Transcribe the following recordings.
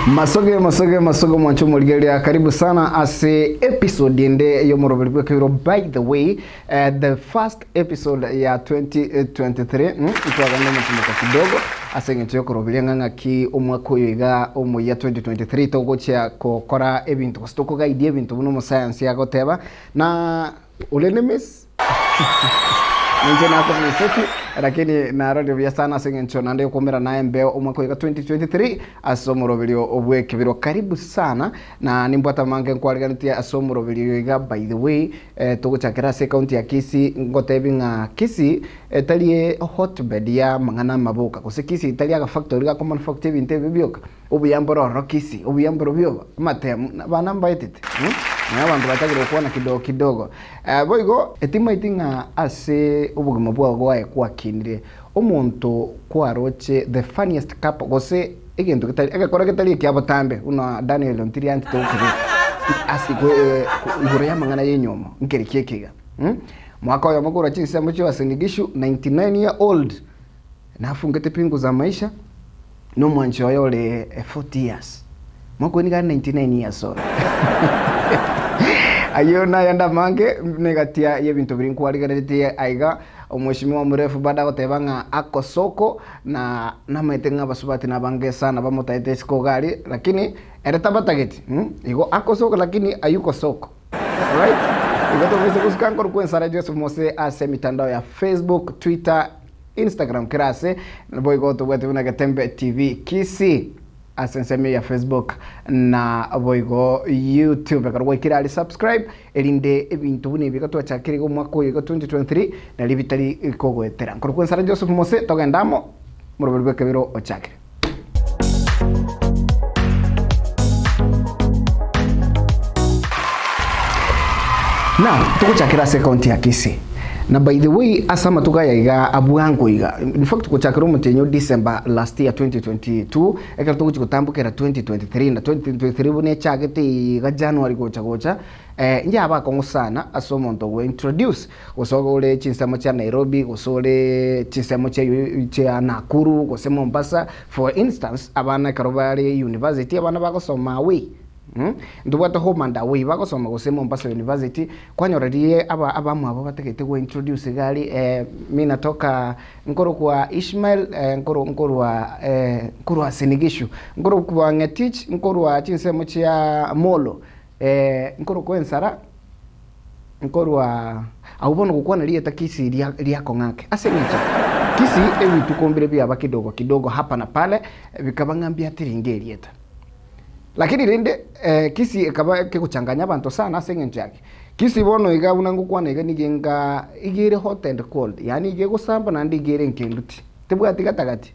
Masoge mwancho mulgelia karibu sana ase episode ende yo morobelibwe kiro. By the way, the first episode ya 2023 itwaganda mutumaka kidogo ase ngecho korobilia nganga ki omwaka oyo iga omu ya 2023 togocha kokora ebintu kostoko ga idea ebintu buno mu science ya goteba na ulenemis Nje na kwa mseti, lakini na radio vya sana sengencho na ndio kumera na mbeo umwaka wa 2023 asomoro video obwe Ekebiro. Karibu sana na nimbwata mange nkwaliganitia asomoro video iga. By the way, tuguchakira se county ya Kisii ngotebinga Kisii talie hotbed ya mangana maboka kose Kisii talia ga factory ga manufacture intebe bioka ubuyamboro Kisii ubuyamboro byo mate bana mbaitete na abantu batakira kuona kidogo boigo etima itinga ase ubugima bwawe kwa kinire omuntu kwaroche the funniest couple gose egento kitali agakora kitali kyabatambe una Daniel Ontirianti to asikwe igoro yamangana yenyoma nkeri kekega mwaka wa magoro chinsa mucho wasinigishu 99 year old nafungete pingu za maisha no mwancho yole 40 years mwako ni 99 years old ayona yanda mange negatia yebintu biri kwaligarete aiga omweshimiwa murefu bada gotebanga akosoko na maitenga basubati na bange sana bamotaite sikogari lakini ereta batageti igo akosoko lakini ayuko soko right igo to wese kusikanko kwensa radio mose ase mitandao ya Facebook, Twitter, Instagram kirase boigo to wetu na Gatembe TV Kisii asenseme ya Facebook na boigo YouTube akarwa kirali subscribe elinde ebintu bune bikato chakiri go mwako yo 2023 na libitali kogwetera nkuru Sara Joseph Mose togendamo murobelwe Ekebiro ochakire na tukuchakira second ya Kisii. Na by the way, asama tukaya iga abuango iga. In fact, kuchakiro mutenyo December last year 2022, ekara tukuchi kutambukira 2023 na 2023 bune chagete iga January gocha. Nja abakongo sana asomo ntogo introduce gosogo ule chinsemo cha Nairobi, gosole chinsemo cha Nakuru, gosemo Mombasa. For instance, abana Karobari University abana bagosoma we. Nduwato home and away bagosoma gosema Mombasa University kwanyorerie abamu abo bategete go introduce gali mimi natoka nkoro kwa Ishmael nkoro wa Senigishu nkoro kwa Ngetich nkoro wa chinsemo cha Molo nkoro kwa Nsara nkoro wa aubono kukwana lieta Kisii liako ngake asenyecha Kisii ewi tukombire bya bakidogo hapa na pale bikabangambia tiringeri eta. Lakini rende Kisii ekaba kekuchanganya abantu sana sengenje yake. Kisii bono iga unangu kwana iga nigenga igire hot and cold. Yani ige gusamba na ndi igire nkenduti. Tebwa tigatagati.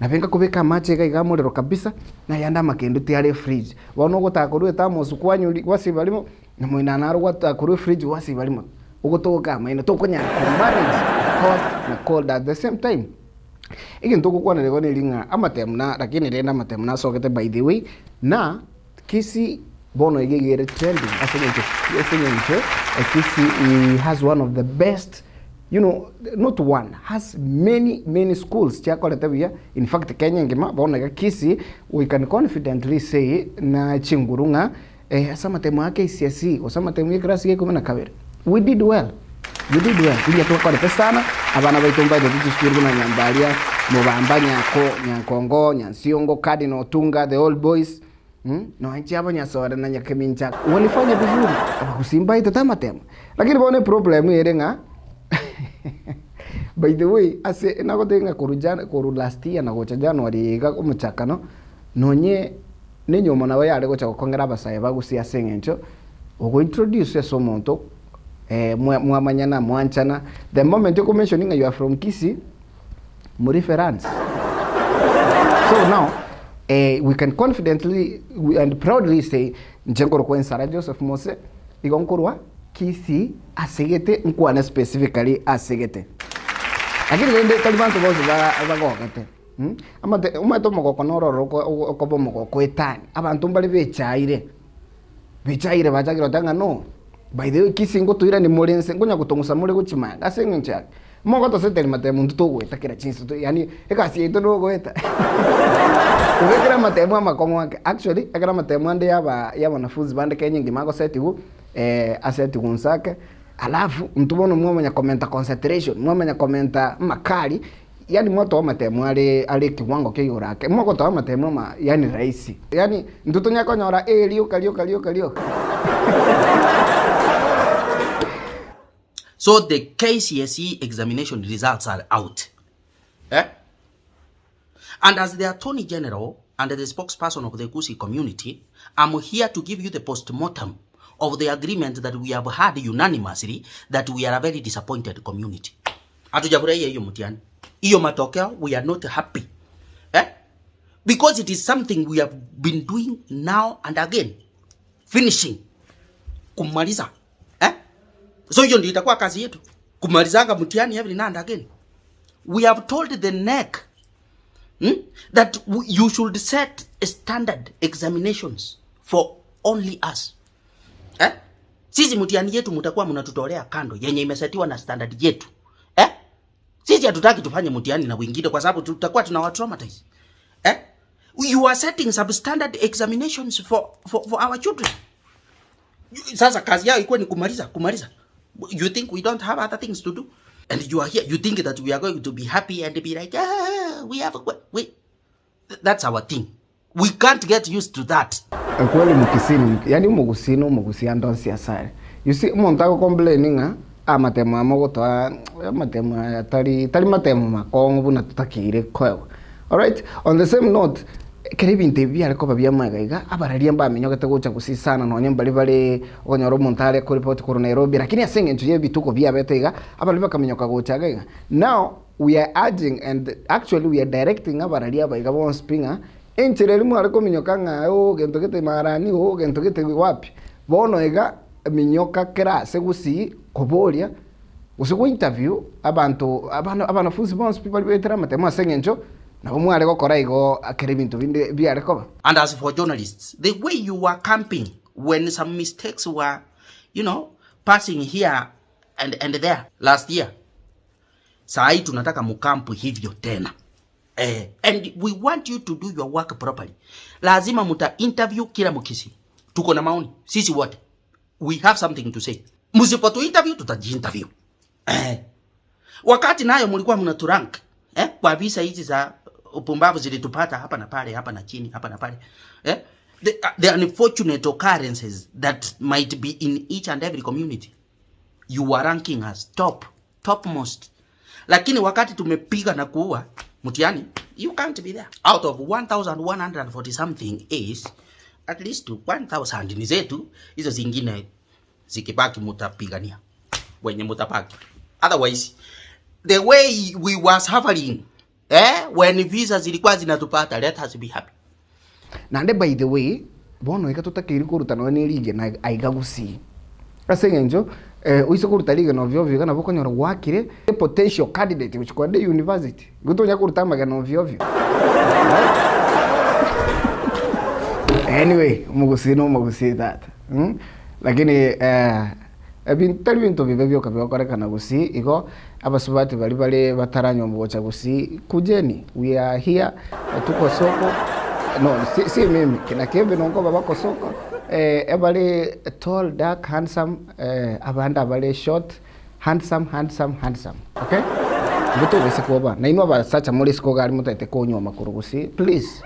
Nabenga kubeka mache iga molero kabisa na yanda makenduti ale fridge. Bono gotakorwe tamosu kwanyu wasibalimo na mwina naro gotakorwe fridge wasibalimo. Ugotoka maina tokonya combine hot na cold at the same time. Ikin toko kwa nilego nilinga amatemna lakini renda amatemna sokete by the way na Kisii bono igegere trending asenye Kisii has one of the best, you know, not one, has many schools chakoletabia. In fact Kenya ngema bono Kisii we can confidently say na chingurunga asama temu yake KCSE osama temu yake grasi yake 12 we did well. Ili tuko sana abana baitumba de district na Nyambalia Mubamba Nyankongo Nyansiongo Cardinal Tunga the old boys no anchi aba nyasora na Nyakemincha walifanya vizuri kusimba ito tamatema lakini bone problem yerenga by the way ase nagotenga koru last year na gocha January ga umuchakano nonye nenyoma nawe yale gocha kokongera abasaye bagusia sengencho ugo introduce somonto mwamanyana mwanchana the moment you mentioning you are from Kisii mu reference. So now we can confidently and proudly say njengoro kwa Sara Joseph Mose igonkorwa Kisii asegete nkwana specifically asegete lakini ngende talibantu boze bagogete amate umato moko nororo ko bomo ko etani abantu mbali bechaire bajagira tanga no. By the way, Kisii ngo tuira ni molense ngonya kutongusa mole guchimanga asengencha Moko to settle matemu ntuto gweta kira chinsi to yani ekasi ito no gweta. Kira matemu amakongo wake actually ekira matemu ande yaba wanafunzi bande Kenya ngimako setigu aseti kunsake alafu mtubono mwamanya komenta concentration mwamanya komenta makali yani moto wa matemu ale kiwango kiyurake mwako to matemu yani rahisi yani ntuto nyako nyora lioka. So the KCSE examination results are out. And as the Attorney General and the spokesperson of the Kisii community, I'm here to give you the post-mortem of the agreement that we have had unanimously that we are a very disappointed community. Hatujafurahia hiyo mtihani. Hiyo matokeo, we are not happy. Because it is something we have been doing now and again. Finishing. Kumaliza. So hiyo ndio itakuwa kazi yetu. Kumalizanga mtihani every now and again. We have told the NEC that you should set standard examinations for only us. Sisi mtihani yetu mtakuwa mnatutolea kando yenye imesetiwa na standard yetu. Sisi hatutaki tufanye mtihani na wengine kwa sababu tutakuwa tunawatraumatize. You are setting substandard examinations for our children. Sasa kazi yao ikuwa ni kumaliza. You think we don't have other things to do? And you are here, you think that we are going to be happy and be like, that's our thing. We can't get used to that. Kweli mkisini, yani umugusia ndonsi asari. You see, umontako complaining amatemu amogotoa amatemu atari matemu makongo buna tutakire kwewe. All right, on the same note, keribinte byareko babyamagaiga abararia mbamenyogete gucha gusisana no nyamba bari onyoro montare ko report ko Nairobi lakini asenge ntuye bituko byabetega abali bakamenyoka gucha gaiga. Now we are urging and actually we are directing abararia baiga bon spinga enchereri mu ariko minyoka nga gento gete marani gento gete wapi bono ega minyoka kera segusi koboria usiku interview abanafunzi bon people betera matema asenge ncho. And as for journalists, the way you were camping when some mistakes were, passing here and there last year, sai tunataka mukampu hivyo tena. And we want you to do your work properly. Lazima muta interview kila mkisi. Tuko na maoni. Sisi wote. We have something to say. Musipotu interview, tutaji-interview. Wakati nayo mulikuwa mnaturank. Kwa visa hizi za upumbavu zilitupata hapa na pale, hapa na chini, hapa na pale. The unfortunate occurrences that might be in each and every community. You are ranking as topmost. Lakini wakati tumepiga na kuua mtihani, you can't be there. Out of 1,140 something is at least 1,000 ni zetu, hizo zingine zikibaki mutapigania wenye mutapaki. Otherwise, the way we was suffering, when visa zilikuwa zinatupata, let us be happy. Nande by the way, bono ika tutakiri kurutana ni lige na aiga Kisii. Asengenjo, uise kuruta lige no vyo kana bokonyora wakire potential candidate which kwa the university. Gutonya kurutama ga no vyo. Anyway, mugusi that. Lakini bintu bibebyo kabyo korekana Kisii iko abasubati bali bataranyo mbocha Kisii kujeni, we are here, tuko soko. No, si mimi kina Kembe nongo babako soko ebali tall, dark, handsome, abanda bali short, handsome, okay? Buto bese kuba na ino ba sacha muri siko gali mutete konyo makuru Kisii, please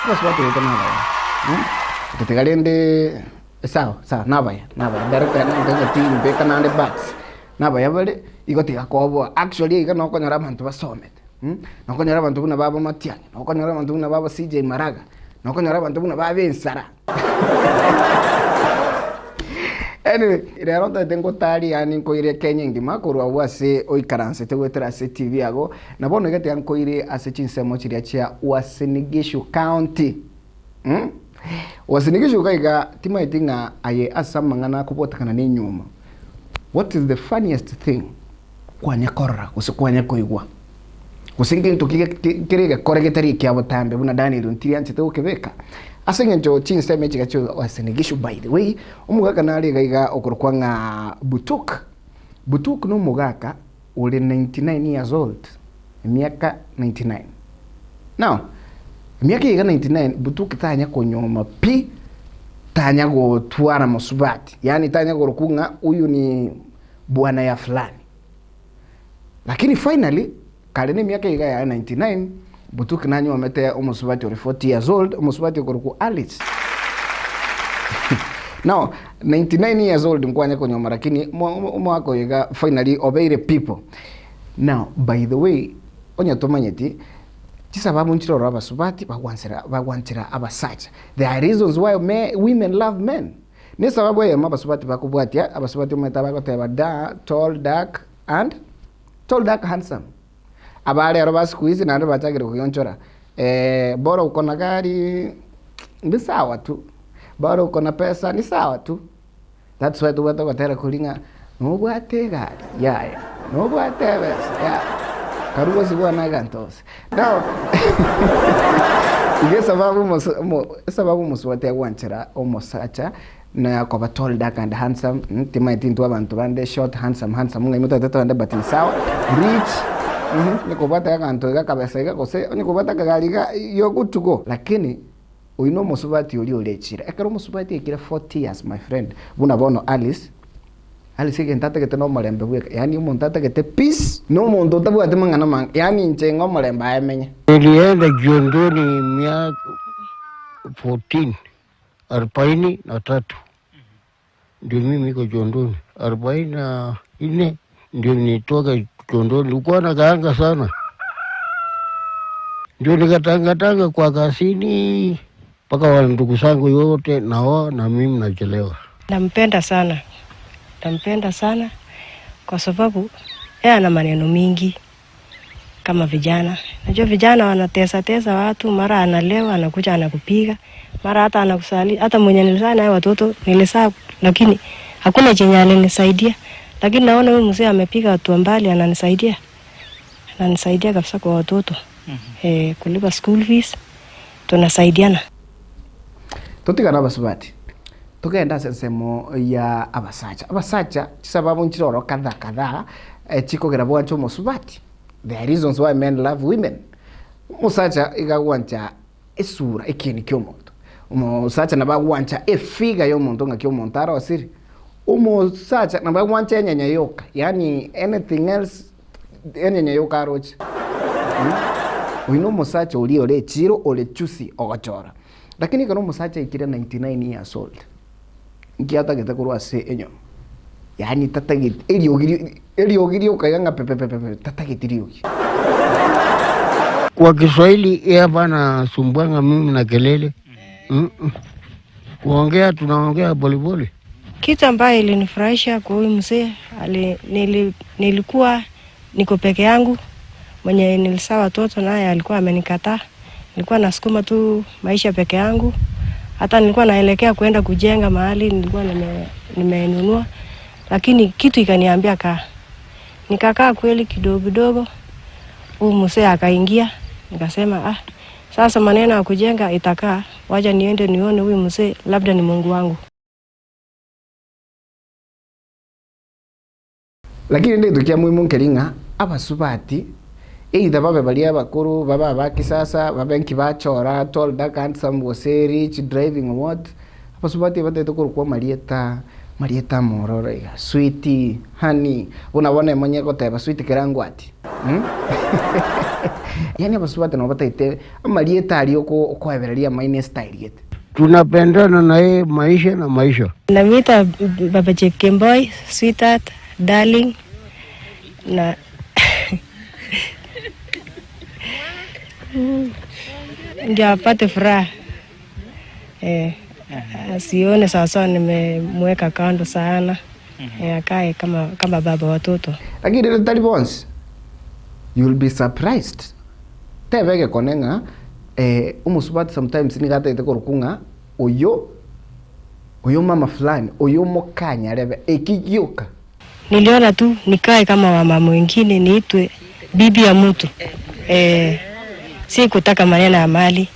basubati kana tutegalende sawa nabaya director na team beka na bats nabaya bale igoti yakobo actually iga no konyora abantu basomete no konyora abantu buna baba Matiang'i no konyora abantu buna baba CJ Maraga no konyora abantu buna baba Ensara. Anyway, rero tengo tari yani ko ire Kenya ngima korwa wase oikaranse tegwetera se TV yago na bono igati yanko ire ase chinsemo chiria chia Wasinigishu County. Wasinigishu kaiga tima itinga aye asamangana kubotakana ni nyuma. What is the funniest thing kwanya korra kusikwanya koigwa kusingi tukikirege koregeteri kya botambe buna Daniel ntiri anchete ukebeka asenge njo chinse mechi gacho Wasinigishu. By the way, umugaka nali gaiga okorkwanga butuk no mugaka uli 99 years old. Miaka 99. Now, miaka iga 99 butuki tanya konyoma pi tanya go tuara musubati. Yani tanya go rukunga uyu ni bwana ya fulani. Lakini finally kalene miaka iga ya 99 butuki nanyo amete umusubati uri 40 years old, umusubati ukoruku Alice. Now 99 years old mkwanya konyoma lakini mwako iga finally obeyed people. Now by the way onya tomanyeti chisababu nchiro abasubati bagwanchira abasacha. There are reasons why women love men. Ni sababu ya abasubati bakubwatia abasubati umetaba goteba tall dark handsome. Abale aroba squeeze na ndo bachagire kuyonchora. Bora uko na gari ni sawa tu. Bora uko na pesa ni sawa tu. That's why tuwata gotera kulinga nobwate gari. Yeah. Nobwate pesa. Yeah. Karugo sigwa na gantos. Now,ige sababu muswate wanchira omosacha na kwa tall dark and handsome. Tima itintu abantu bande short handsome ngai mutata bande batini sawa. Rich. Niko bata ganto ga kabesa ga kose niko bata kagaliga yo good to go. Lakini uino musubati uli chira. Ekero musubati ikira 40 years my friend. Buna bono Alice que ntata que te no malembe bwe yani umuntu que te peace no muntu tabu ate mangana mang yani nchengo malembe ayemenya nilienda Jondoni miaka 43 ndio mimi niko Jondoni 44 ndio nitoka Jondoni nilikuwa na kaanga sana ndio nikatanga kwa kasini mpaka wale ndugu zangu yote nao na mimi nachelewa. Nampenda sana kwa sababu yeye ana maneno mingi kama vijana. Najua vijana wanatesa watu, mara analewa anakuja anakupiga, mara hata anakusali. Hata mwenye nilizaa naye watoto nilizaa lakini hakuna chenye alinisaidia. Lakini naona huyu mzee amepiga watu mbali ananisaidia. Ananisaidia kabisa kwa watoto. Kulipa school fees tunasaidiana. Tutigana basubati. Tugenda sensemo ya abasacha chisababu nchiroro kadha chiko gerabwa ncho musubati. There are reasons why men love women. Musacha igagwancha esura ikini kyomuntu. Musacha nabagwancha efiga yomuntu nga kyomontara osiri. Musacha nabagwancha enyanya yoka. Yani anything else enyanya yoka arochi. Uino musacha uli ole chiro ole chusi ogachora. Lakini kano musacha ikira 99 years old. Nkiata gete kurwa se enyo. Yani tatagit eliogiri ukayanga pepe tatagitiriuki. Kwa Kiswahili yeye bana sumbwanga mimi na kelele. Kuongea tunaongea polepole. Kitu ambaye ilinifurahisha kwa huyu mzee nilikuwa niko peke yangu. Mwenye nilizaa watoto naye alikuwa amenikataa. Nilikuwa nasukuma tu maisha peke yangu. Hata nilikuwa naelekea kwenda kujenga mahali nilikuwa nimenunua. Lakini kitu ikaniambia kaa. Nikakaa kweli kidogo. Huyu mzee akaingia. Nikasema sasa maneno ya kujenga itakaa. Wacha niende nione huyu mzee labda ni Mungu wangu. Lakini ndio tukia muhimu nkelinga abasubati either babe balia bakuru baba bakisasa babenki bachora tall dark handsome was rich driving what abasubati bate to kwa Marieta mororo ya sweetie honey unabona mwenye koteba sweetie kerangu ati yani abasubati no bataite Marieta aliyo ko eberalia mine style yet tunapendana na yeye maisha namita baba Chekemboy sweetheart darling na ndio apate furaha. Asione sasa nimemweka kando sana. Akae kama baba watoto. Lakini the talibons you'll be surprised. Tebege konenga umusubati sometimes nigata itekorukunga oyo mama fulani oyo mokanya rebe ekigioka. Niliona tu nikae kama mama wengine niitwe bibi ya mtu. Si kutaka maneno ya mali.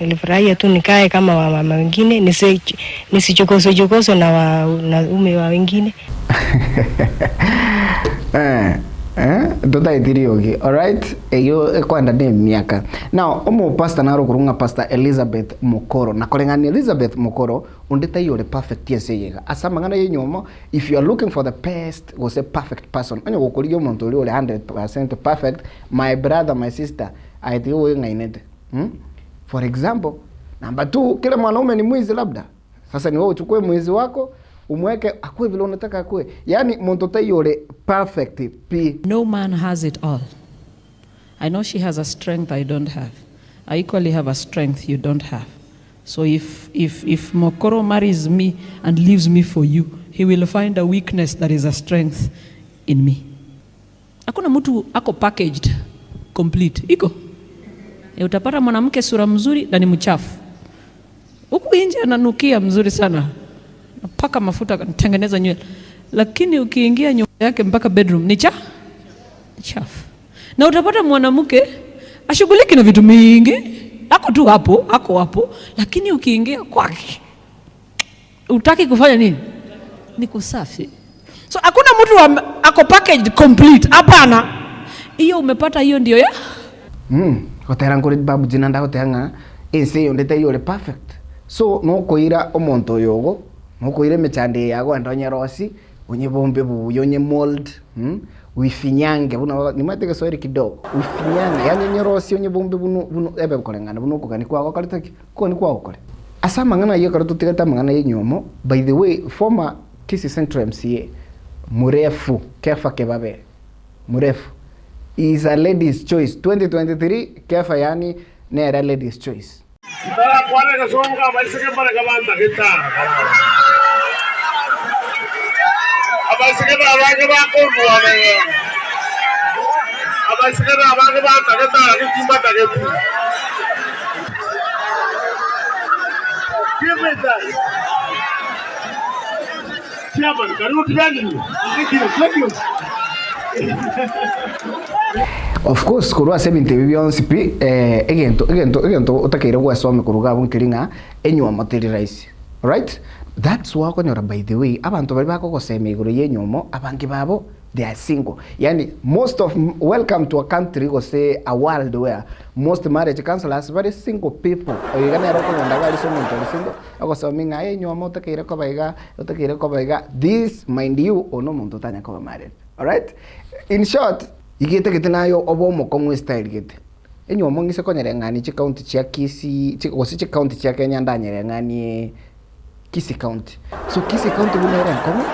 Nilifurahia tu nikae kama wamama wengine, nisichokozo na wanaume wa wengine. Dota itiriogi. Alright, eyo kwanda ni miaka. Now, omo pastor naro kurunga Pastor Elizabeth Mokoro. Na kolengani Elizabeth Mokoro undeta yole perfect yese yega. Asa mangana yenyomo, if you are looking for the best, go say perfect person. Anyo gokuliyo montoli ole 100% perfect. My brother, my sister, I think wewe ngainete. For example, number 2, kila mwanaume ni mwizi labda. Sasa ni wewe uchukue mwizi wako, umweke akue vile unataka akue. Yani montote yole perfect p. No man has it all. I know she has a strength I don't have. I equally have a strength you don't have. So if Mokoro marries me and leaves me for you, he will find a weakness that is a strength in me. Hakuna mtu ako packaged complete. Iko. Utapata mwanamke sura mzuri na ni mchafu. Huku nje ananukia mzuri sana. Paka mafuta tengeneza nywele. Lakini ukiingia nyumba yake mpaka bedroom ni chafu. Na utapata mwanamke ashughuliki na vitu mingi. Ako tu hapo, lakini ukiingia kwake utaki kufanya nini? Ni kusafi. So hakuna mtu ako packaged complete. Hapana. Hiyo umepata, hiyo ndio ya Kotera ngori babu jinanda hotenga ese yondete yole perfect. So no koira omonto yogo, no koire mechande yago andonya rosi, onye bombe bu yonye mold, wifinyange buna nimate ke soiri kidogo. Wifinyange yani nyerosi onye bombe bunu ebe kolengana bunu kokani kwa kalitaki ko ni kwa kole. Asa mangana yo karatu tigata mangana yenyomo. By the way, former KCSE Central MCA Murefu Kefa Kebabe Murefu is a ladies choice 2023. Kefa yani nera ladies choice. Para kuane kasonga maisha para kabanda kita. Abasike na abage ba ko buane. Abasike na abage ba takata kitimba taketu. Give me that. Chairman, karibu tibani. Thank you. Of course, kurua 70 billions pi egento utakira kwa swami kuruga bunkiringa enyu amateri rice. Right? That's why konyora, by the way, abantu bari bako gosema iguru yenyomo abangi babo they are single. Yani welcome to a country go say a world where most marriage counselors very single people. Oyigana roko ndandaga ali somo ntoli single. Agosominga yenyomo utakira ko baiga. This mind you ono muntu tanya ko married. All right? In short, igete nayo obo mokongo style gete. Enyo mongise konyere ngani chi county chia Kisii, chi county chia Kenya ndanyere ngani Kisii county. So Kisii county bunere nkomo,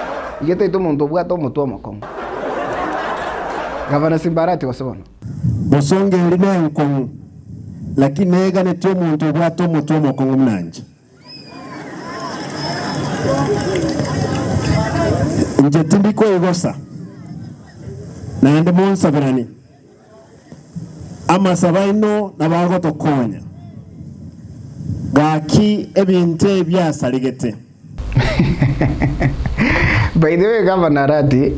igete ito muntu bwato mutu mokongo. Gavana Simba Arati wasobono. Bosonge ndine nkomo. Lakini nega ne to muntu bwato mutu mokongo mnanje. Nje tindiko igosa. Na ndi monsa birani ama sabaino nabago tokonya gaki ebinte byasaligete. By the way, Governor Arati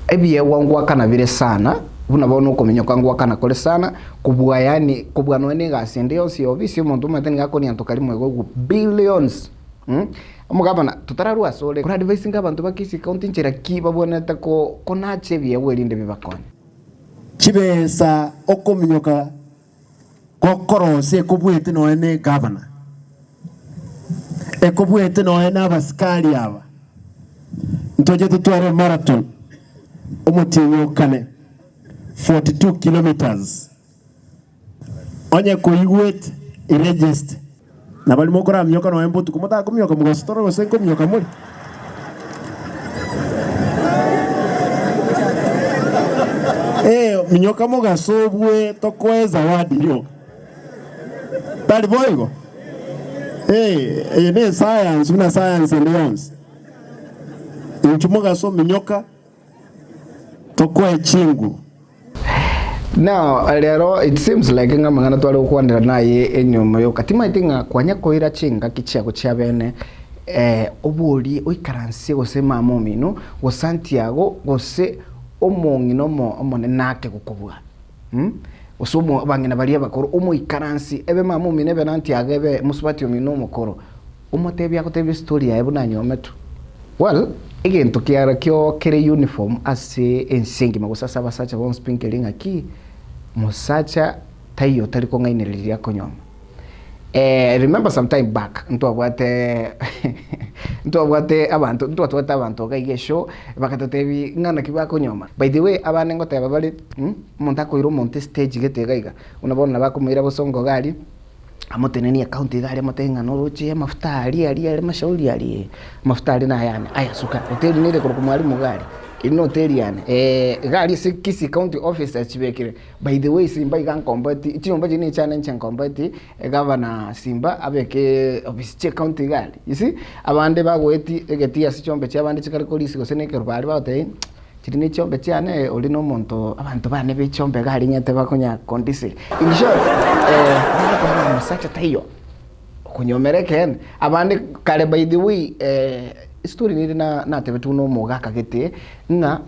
ebiye wangwa kana vile sana bunabona ukomenya kwangwa kana kole sana kubwa yani kubwa none gasi ndio si obisi umuntu mateni gako ni antokali mwego billions. Omugabana tutararua sole kura advice ngabantu bakisi county nchera kiba boneta ko konache biye welinde bibakone chibesa okominyoka kokorose kubwete noene governor ekobwete noene abasikali aba ntoje tutware marathon omutinyo kane 42 kilometers onye ko igwet register na bali mokora myoka no embo tukumota kumyoka mugostoro gosenko myoka muri mnyoka mugasobwe tokweza wadi yo bali boygo ne science una science leons inchumuga so mnyoka tokwe chingu. Now, lero it seems like nga mangana twale ukwandira naye enyomo yo katima itinga kwanya koira chinga kichia kuchia bene obuli oikaransi gosema momino go Santiago gose omongino mo omone nake gukubwa usumo bangina balia bakoro umu ikaransi ebe mamu minebe nanti agebe musubati omino mukoro umotebya kutebya story ya ebuna nyometu well again tukiara kyo kere uniform ase ensingi magusasa basacha bon sprinkling aki musacha tayo taliko ngaineliria konyoma remember some time back nto abwate abantu kaigesho bakatatebi ngana kibako nyoma by the way abane ngote babali montako iro monte stage getegaiga unabona bakumira bosongo gali amoteneni account gali amotenga noroche mafuta ali mashauri ali mafuta ali na yana aya suka hotel nile ko kumwalimu gali ino hotel yana gali kisi county officer chibekire by the way Simba ikan combat chimba jini challenge combat governor Simba abeke office county gali you see abande bagweti egetia sichombe cyabande chikari polisi goseneke rubali baute chirine chombe cyane oli no monto abantu bane bichombe gali nyate bakonya kondisiri in short musacha tayo kunyomereke abande kale by the way story ni na tebetu no mogaka gete nga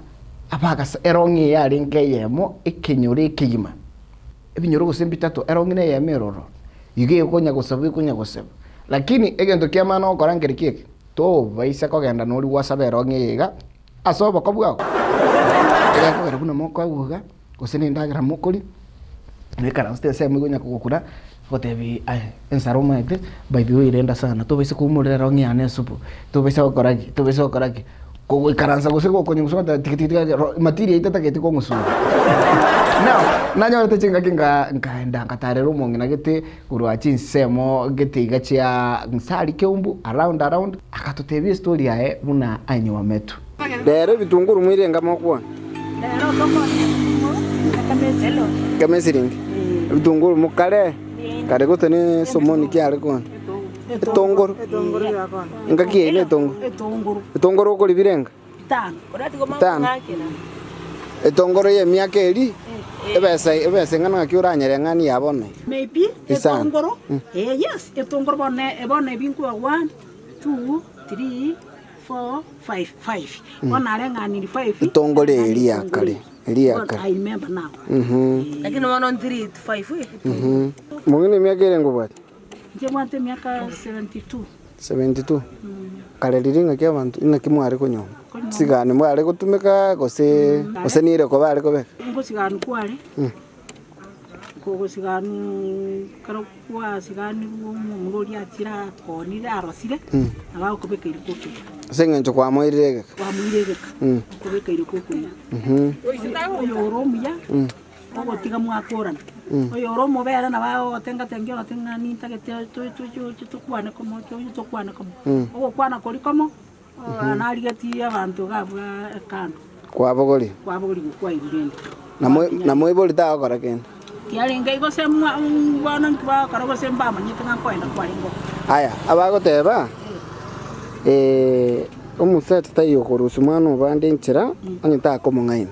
abaga erongi yari ngeyemo ikinyore kigima ebinyoro gusembitatu erongi ne yemeroro yige konya gusaba lakini egento kiamana okora ngerikeke to baisa kogenda nori wasaba erongi yiga asoba kobwa ega ko kuna moko aguga guseni ndagira mukuri nekara nste sema gonya kugukura gotebi ensaroma ete by the way irenda sana to bese kumurera rongi ane supu to bese okoraki kogo ikaranza gusego konye gusoma tikitika material itata kete ko ngusu now nanyo te chinga nkaenda ngatarero mongi nagete kurwa chinsemo gete igachia nsari keumbu around akatotebi story yae buna anyo metu dere bitunguru mwirenga mokwa dero kamezelo kamesiringi bitunguru mukale kare gotene somoni kyare kon etongoro yakon ngaki ile etongoro ko libirenga 5 orati goma ngakira etongoro ye miaka eri ebese ngana kyuranyere ngani yabone maybe etongoro yes etongoro bone binku 1 2 3 4 5 ona renga ni 5 etongoro eri yakale I remember now lakini wana 3 to 5 mungine miaka ere ngobati je mwante miaka 72 kale liringa kya bantu ina kimware konyo sigane mware gutumika gose nire ko bare ko be ngo siganu kware ko siganu karo kwa siganu murori atira ko ni arosire aba ko be kiri koke sengenjo kwa moirege ko be kiri koke oyo romuya ogo tiga mwakorana oyo romo bera na bao tenga ni tagete to kwana komo ogo kwana kori komo anarigati abantu gabwa kando kwa bogori kwa ibirende na moi boli ta okora ken kialinga igo semwa bwana nkwa karago semba manyita ngakwenda kwalingo aya abago teba omusete tayo korusu mwana ubande nchira anyita komongaina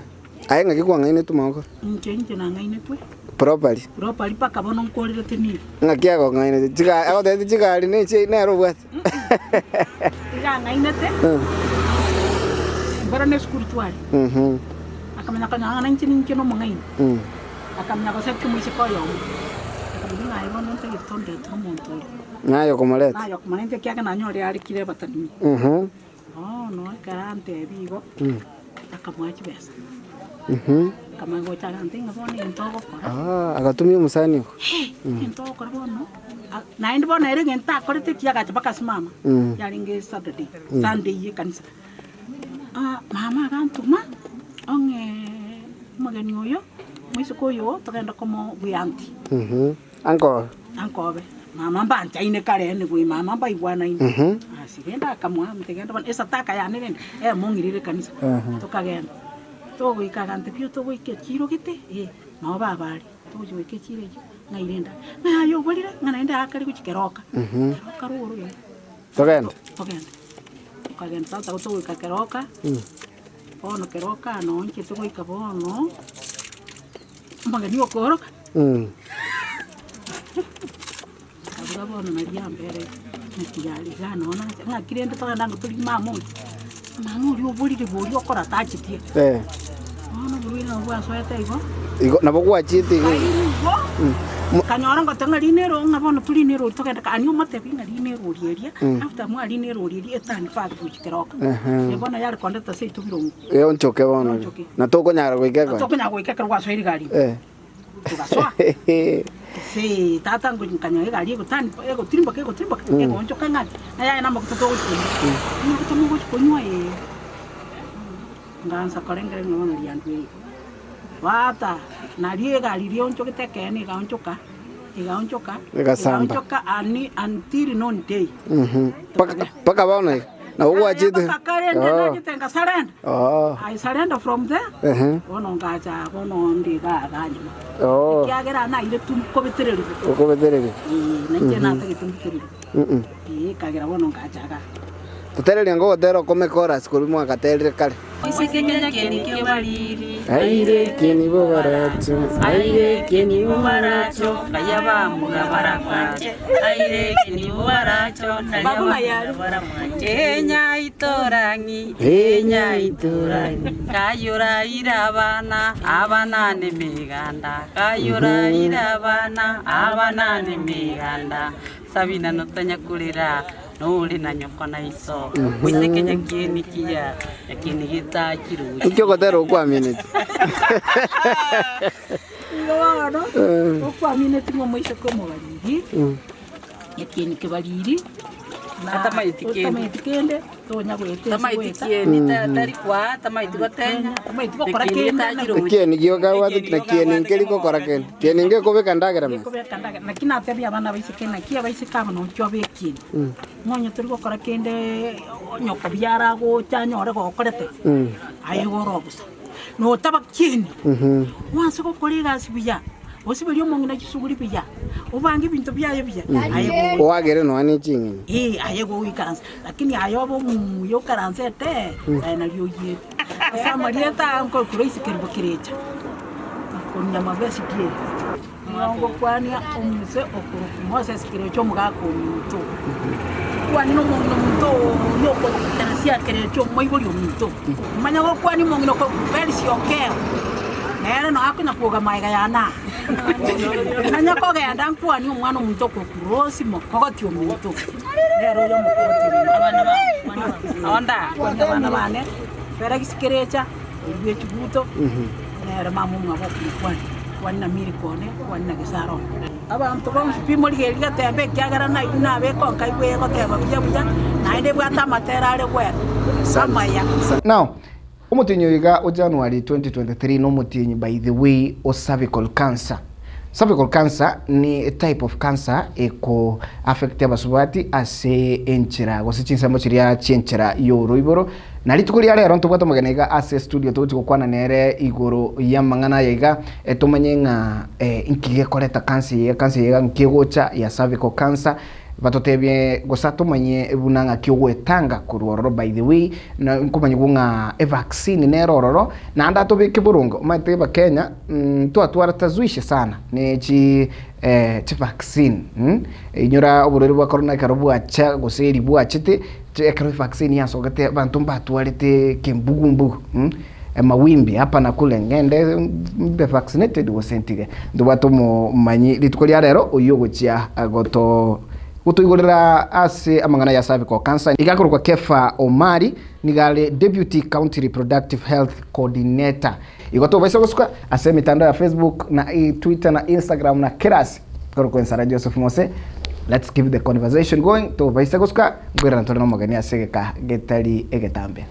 ayenga kikwa ngaine tumako nje na ngaine twe properly paka bono nkolire teniri ngakia go ngaine chiga ago de chiga ali ne che na robot tiga ngaine te bara ne spiritual akamenya kana nchi no ngaine akamenya ko sekti mu sikoyo akamenya ayo no te tonde tomonto nayo komaleta nayo komalente kya kana nyore ari kire batani no karante bigo akamwachi besa kama ngo chagante ngabone entogo kora agatumia musani entogo kora bono na indi bona ere ngenta korete kiaga chapaka simama yaringe Sunday ye kanisa mama kantuma onge magani oyo mwisiko yo tagenda komo buyanti anko be mama mbanja ine kare ne bui mama mba igwana ine asigenda kamwa mtegenda bona esa taka ya ne mongirire kanisa tukagenda to wikagante pio to wike chiro gite no babari to wike chiro ngairenda na yo bolire nganaenda akari kuchikeroka karuru ye togenda tukagenda tata to wikakeroka ono keroka no nche to wika bono mbanga niyo koroka abura bono na riambere nikiyali gano na kirende to ndanga tuli mamu uri obolire bori okora tachitie Ono burina bwa soete igo. Igo nabo gwachite igo. Kanyora ngotenga linero ngabona tulinero tokenda kanyo matebi na linero rieria. After mwa linero rieria etani pa kuchikeroka. Ebona yale kondeta sei tubirongo. Onchoke bono. Na toko nyara goikeka. Toko nyara goikeka kwa soiri gari. Tugaswa. Sí, tata ngokanyo gari egotani egotimba egonchoka ngati. Na ya na makutoto gochini. Ni kutomo gochikonywa nganza korengere ngona liandwe. Wata na liega lilioncho kitekeni igaonchoka ani until non day paka baona na uwachite na kitenga sarenda I surrender from there ono ngacha ono ndiga ganyuma kiagera na ile tumkobetereri na kena takitumkobetereri kagera ono ngacha ga tuterere ngo tero come chorus kuri mwa katerere kale Isekenya keni kibariri aire keni bobaracho aire keni bobaracho kayaba murabarakwache aire keni bobaracho nayaba baramakwache enya itorangi kayura irabana abana ne meganda kayura irabana abana ne meganda sabina notanya kulira Nuri na nyoko na iso. Isekenya keni kia. Yakini gita kiru. Ikyo kotero kwa minute. Ngo kwa minute ngo mwisho ko mubariri. Yakini kibariri. Tamayitikende tonya gwete. Tamayitikende tari kwa tamayitikotenya. Tamayitikokora kende. Kieni gioka watu na kieni ngeli ko korakeni. Kieni nge kobeka ndagera me. Na kina tabia bana baisikena kia baisikama no chobe kini. Monyo turi gukora kende nyoko byara go cyanyore go korete. Aye gorobusa. No taba kini. Wanse ko kolera sibiya. Osibeli omongina kisuguri biya. Ubangi bintu byaye biya. Aye go. Wagere no ani chingi. Aye go wikaranse. Lakini ayo bo mu yo karanse te. Na lyo ye. Asa marieta anko kureisi kerbo kirecha. Konya mabesi kie. Ngo kwania omuse okuru Moses kirecho mugako muto. Kwani no mongino muto yo ko tanasia kirecho moibori muto. Manya go kwani mongino ko versi okeo. Nere no akuna kuga maiga yana. Nanya ko ga ndan kwani umwana muto ko kurosi mokogoti muto. Nero yo mokogoti abana bana bane. Fera kirecha ibye chibuto. Nere mamu ngabo kwani. Wana miri kone wana gisaro abantu bamupimo liga tembe kyagara na be konka iwe ko teba bya na inde bwata matera ale kwera samaya. Now umutinyo yiga o January 2023 no mutinyo by the way o cervical cancer. Cervical cancer ni a type of cancer eko affect abasubati ase enchira gosichinsa mochiria chenchira yoro iboro na litukuri ale ronto bwato maganega ase studio tuti kwana nere igoro ya mangana yiga etomanye nga inkige koleta cancer yiga nkigocha ya cervical cancer batotebye gosato manye ebunanga kyogwetanga kuroro by the way na nkomanye gunga vaccine nerororo na ndato bike burungo mateba Kenya twatwara tazwishe sana ne chi vaccine inyura oburori bwa corona karobu acha goseri bwa chite ekero vaccine yaso gate bantu batwarete kembugumbu mawimbi hapa na kule ngende be vaccinated wasentige ndubato mo manyi litukolia rero oyogochia agoto utuigurira ase amangana ya cervical cancer igakorwa Kefa Omari nigale deputy county reproductive health coordinator igoto baisa gusukwa ase mitandao ya Facebook na Twitter na Instagram na kirasi koroko ensara Joseph Mose. Let's keep the conversation going to baisa gusukwa gwera ntore no magania segeka getali egetambe.